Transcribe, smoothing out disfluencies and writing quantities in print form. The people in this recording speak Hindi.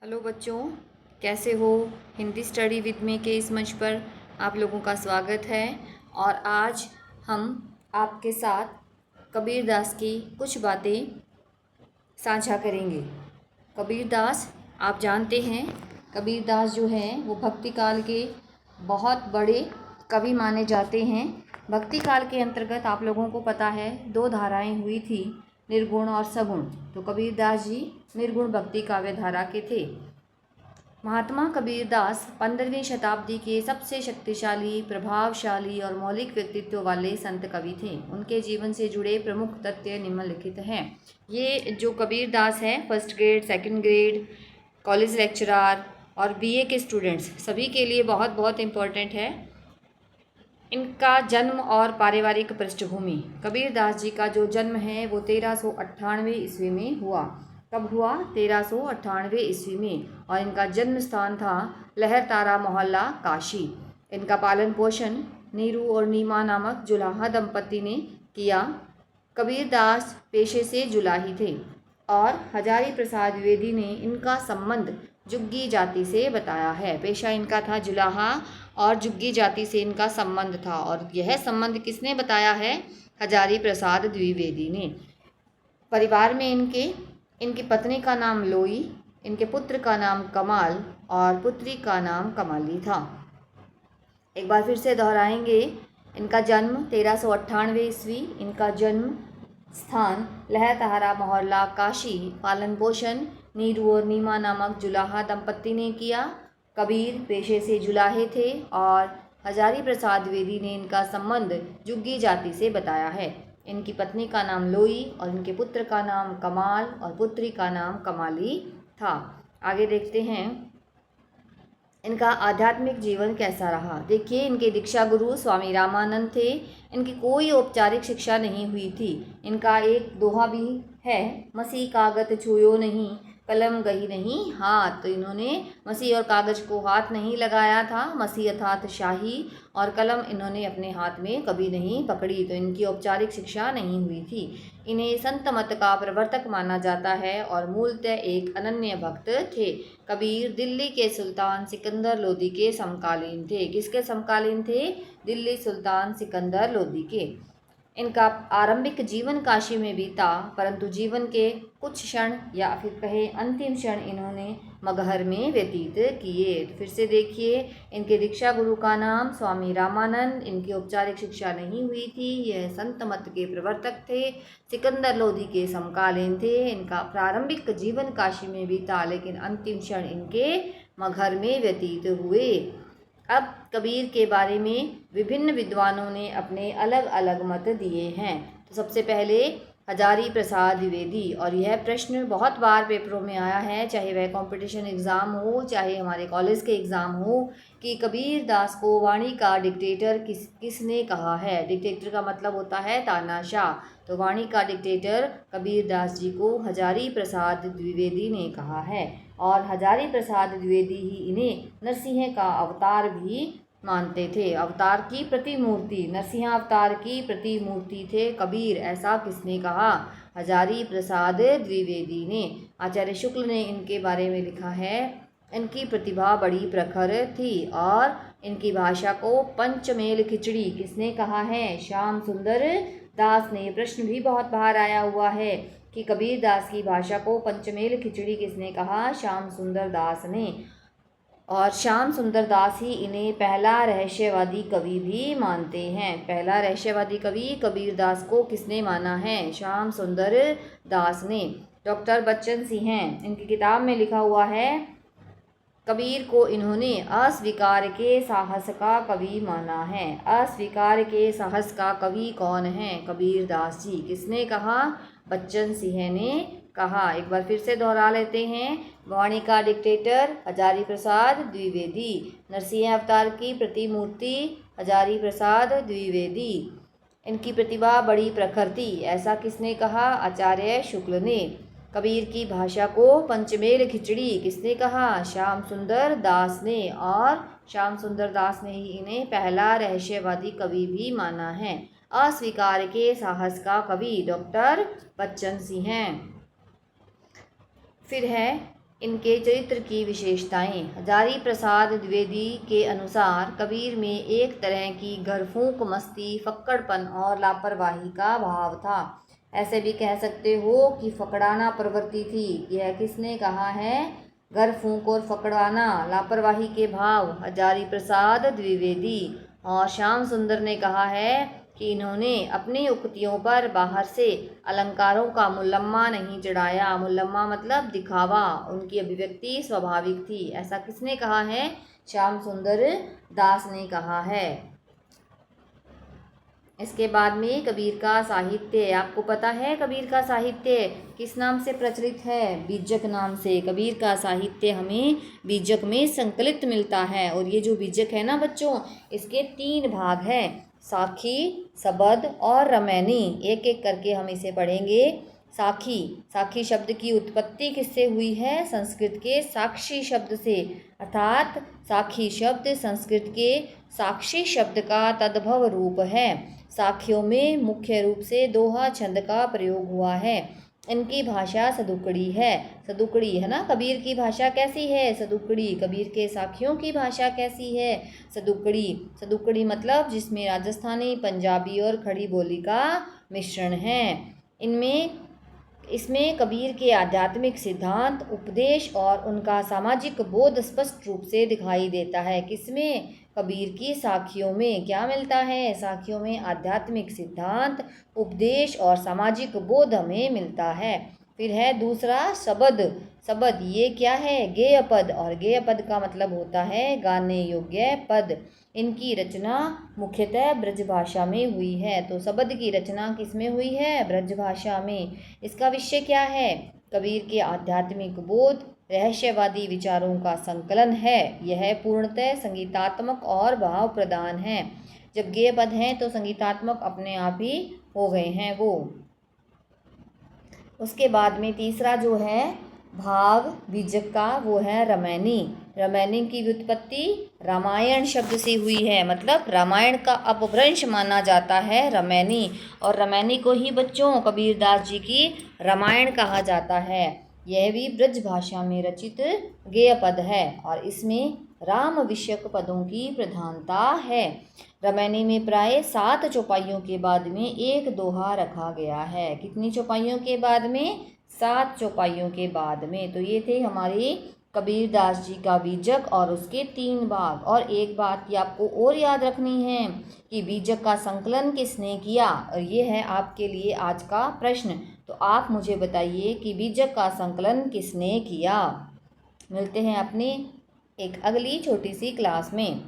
हेलो बच्चों, कैसे हो। हिंदी स्टडी विद मी के इस मंच पर आप लोगों का स्वागत है। और आज हम आपके साथ कबीर दास की कुछ बातें साझा करेंगे। कबीर दास, आप जानते हैं, कबीर दास जो हैं वो भक्ति काल के बहुत बड़े कवि माने जाते हैं। भक्ति काल के अंतर्गत आप लोगों को पता है 2 धाराएं हुई थी, निर्गुण और सगुण। तो कबीर दास जी निर्गुण भक्ति काव्य धारा के थे। महात्मा कबीर दास 15वीं शताब्दी के सबसे शक्तिशाली, प्रभावशाली और मौलिक व्यक्तित्व वाले संत कवि थे। उनके जीवन से जुड़े प्रमुख तथ्य निम्नलिखित हैं। ये जो कबीर दास है, first grade, second grade, college lecturer और बीए के स्टूडेंट्स सभी के लिए बहुत बहुत इम्पोर्टेंट है। इनका जन्म और पारिवारिक पृष्ठभूमि। कबीर दास जी का जो जन्म है वो 1398 ईस्वी में हुआ। कब हुआ? 1398 ईस्वी में। और इनका जन्म स्थान था लहरतारा मोहल्ला, काशी। इनका पालन पोषण नीरू और नीमा नामक जुलाहा दंपति ने किया। कबीर दास पेशे से जुलाही थे और हजारी प्रसाद द्विवेदी ने इनका संबंध जुग्गी जाति से बताया है। पेशा इनका था जुलाहा और जुग्गी जाति से इनका संबंध था। और यह संबंध किसने बताया है? हजारी प्रसाद द्विवेदी ने। परिवार में इनकी पत्नी का नाम लोई, इनके पुत्र का नाम कमाल और पुत्री का नाम कमाली था। एक बार फिर से दोहराएंगे। इनका जन्म 1398 ईस्वी, इनका जन्म स्थान लहरतारा मोहल्ला, काशी। पालन पोषण नीरू और नीमा नामक जुलाहा दंपति ने किया। कबीर पेशे से जुलाहे थे और हजारी प्रसाद द्विवेदी ने इनका संबंध जुग्गी जाति से बताया है। इनकी पत्नी का नाम लोई और इनके पुत्र का नाम कमाल और पुत्री का नाम कमाली था। आगे देखते हैं इनका आध्यात्मिक जीवन कैसा रहा। देखिए, इनके दीक्षा गुरु स्वामी रामानंद थे। इनकी कोई औपचारिक शिक्षा नहीं हुई थी। इनका एक दोहा भी है, मसीह कागज छुयो नहीं, कलम गही नहीं हाथ। तो इन्होंने मसीह और कागज को हाथ नहीं लगाया था। मसीह अर्थात शाही और कलम इन्होंने अपने हाथ में कभी नहीं पकड़ी। तो इनकी औपचारिक शिक्षा नहीं हुई थी। इन्हें संत मत का प्रवर्तक माना जाता है और मूलतः एक अनन्य भक्त थे। कबीर दिल्ली के सुल्तान सिकंदर लोदी के समकालीन थे। किसके समकालीन थे? दिल्ली सुल्तान सिकंदर लोदी के। इनका आरंभिक जीवन काशी में बीता, परंतु जीवन के कुछ क्षण या फिर कहे अंतिम क्षण इन्होंने मगहर में व्यतीत किए। फिर से देखिए, इनके दीक्षा गुरु का नाम स्वामी रामानंद। इनकी औपचारिक शिक्षा नहीं हुई थी। यह संत मत के प्रवर्तक थे, सिकंदर लोदी के समकालीन थे। इनका प्रारंभिक जीवन काशी में बीता, लेकिन अंतिम क्षण इनके मगहर में व्यतीत हुए। अब कबीर के बारे में विभिन्न विद्वानों ने अपने अलग अलग मत दिए हैं। तो सबसे पहले हजारी प्रसाद द्विवेदी, और यह प्रश्न बहुत बार पेपरों में आया है, चाहे वह कंपटीशन एग्ज़ाम हो, चाहे हमारे कॉलेज के एग्ज़ाम हो, कि कबीर दास को वाणी का डिक्टेटर किसने कहा है। डिक्टेटर का मतलब होता है तानाशाह। तो वाणी का डिक्टेटर कबीर दास जी को हजारी प्रसाद द्विवेदी ने कहा है। और हजारी प्रसाद द्विवेदी ही इन्हें नरसिंह का अवतार भी मानते थे। अवतार की प्रतिमूर्ति, नरसिंह अवतार की प्रतिमूर्ति थे कबीर, ऐसा किसने कहा? हजारी प्रसाद द्विवेदी ने। आचार्य शुक्ल ने इनके बारे में लिखा है, इनकी प्रतिभा बड़ी प्रखर थी और इनकी भाषा को पंचमेल खिचड़ी किसने कहा है? श्याम सुंदर दास ने। प्रश्न भी बहुत बार आया हुआ है कि कबीर दास की भाषा को पंचमेल खिचड़ी किसने कहा? श्याम सुंदर दास ने। और श्याम सुंदर दास ही इन्हें पहला रहस्यवादी कवि भी मानते हैं। पहला रहस्यवादी कवि कबीर दास को किसने माना है? श्याम सुंदर दास ने। डॉक्टर बच्चन सिंह हैं, इनकी किताब में लिखा हुआ है, कबीर को इन्होंने अस्वीकार के साहस का कवि माना है। अस्वीकार के साहस का कवि कौन है? कबीर दास जी। किसने कहा? बच्चन सिंह ने कहा। एक बार फिर से दोहरा लेते हैं। वाणी का डिक्टेटर हजारी प्रसाद द्विवेदी, नरसिंह अवतार की प्रतिमूर्ति हजारी प्रसाद द्विवेदी। इनकी प्रतिभा बड़ी प्रखर थी, ऐसा किसने कहा? आचार्य शुक्ल ने। कबीर की भाषा को पंचमेल खिचड़ी किसने कहा? श्याम सुंदर दास ने। और श्याम सुंदर दास ने ही इन्हें पहला रहस्यवादी कवि भी माना है। अस्वीकार के साहस का कवि डॉक्टर बच्चन सिंह हैं। फिर है इनके चरित्र की विशेषताएं। हजारी प्रसाद द्विवेदी के अनुसार कबीर में एक तरह की घरफूंक मस्ती, फक्कड़पन और लापरवाही का भाव था। ऐसे भी कह सकते हो कि फकड़ाना प्रवृत्ति थी। यह किसने कहा है? घरफूंक और फकड़ाना, लापरवाही के भाव हजारी प्रसाद द्विवेदी। और श्याम सुंदर ने कहा है कि इन्होंने अपनी उक्तियों पर बाहर से अलंकारों का मुलम्मा नहीं चढ़ाया। मुलम्मा मतलब दिखावा। उनकी अभिव्यक्ति स्वाभाविक थी। ऐसा किसने कहा है? श्याम सुंदर दास ने कहा है। इसके बाद में कबीर का साहित्य। आपको पता है कबीर का साहित्य किस नाम से प्रचलित है? बीजक नाम से। कबीर का साहित्य हमें बीजक में संकलित मिलता है। और ये जो बीजक है ना बच्चों, इसके 3 भाग हैं, साखी, सबद और रमैनी। एक एक करके हम इसे पढ़ेंगे। साखी। साखी शब्द की उत्पत्ति किससे हुई है? संस्कृत के साक्षी शब्द से। अर्थात साखी शब्द संस्कृत के साक्षी शब्द का तद्भव रूप है। साखियों में मुख्य रूप से दोहा छंद का प्रयोग हुआ है। इनकी भाषा सदुकड़ी है। सदुकड़ी है ना? कबीर की भाषा कैसी है? सदुकड़ी। कबीर के साखियों की भाषा कैसी है? सदुकड़ी। सदुकड़ी मतलब जिसमें राजस्थानी, पंजाबी और खड़ी बोली का मिश्रण है। इसमें कबीर के आध्यात्मिक सिद्धांत, उपदेश और उनका सामाजिक बोध स्पष्ट रूप से दिखाई देता है। किसमें? कबीर की साखियों में क्या मिलता है? साखियों में आध्यात्मिक सिद्धांत, उपदेश और सामाजिक बोध हमें मिलता है। फिर है दूसरा सबद। सबद ये क्या है? गेय पद। और गेय पद का मतलब होता है गाने योग्य पद। इनकी रचना मुख्यतः ब्रजभाषा में हुई है। तो सबद की रचना किसमें हुई है? ब्रजभाषा में। इसका विषय क्या है? कबीर के आध्यात्मिक बोध, रहस्यवादी विचारों का संकलन है। यह पूर्णतः संगीतात्मक और भाव प्रधान है। जब गेय पद हैं तो संगीतात्मक अपने आप ही हो गए हैं वो। उसके बाद में तीसरा जो है भाग बीजक का, वो है रमैनी। रमैनी की व्युत्पत्ति रामायण शब्द से हुई है। मतलब रामायण का अपभ्रंश माना जाता है रमैनी। और रमैनी को ही बच्चों कबीरदास जी की रामायण कहा जाता है। यह भी ब्रज भाषा में रचित गेय पद है और इसमें राम विषयक पदों की प्रधानता है। रमैनी में प्राय 7 चौपाइयों के बाद में एक दोहा रखा गया है। कितनी चौपाइयों के बाद में? 7 चौपाइयों के बाद में। तो ये थे हमारे कबीरदास जी का बीजक और उसके 3 भाग। और एक बात ये आपको और याद रखनी है कि बीजक का संकलन किसने किया? और ये है आपके लिए आज का प्रश्न। तो आप मुझे बताइए कि बीजक का संकलन किसने किया? मिलते हैं अपनी एक अगली छोटी सी क्लास में।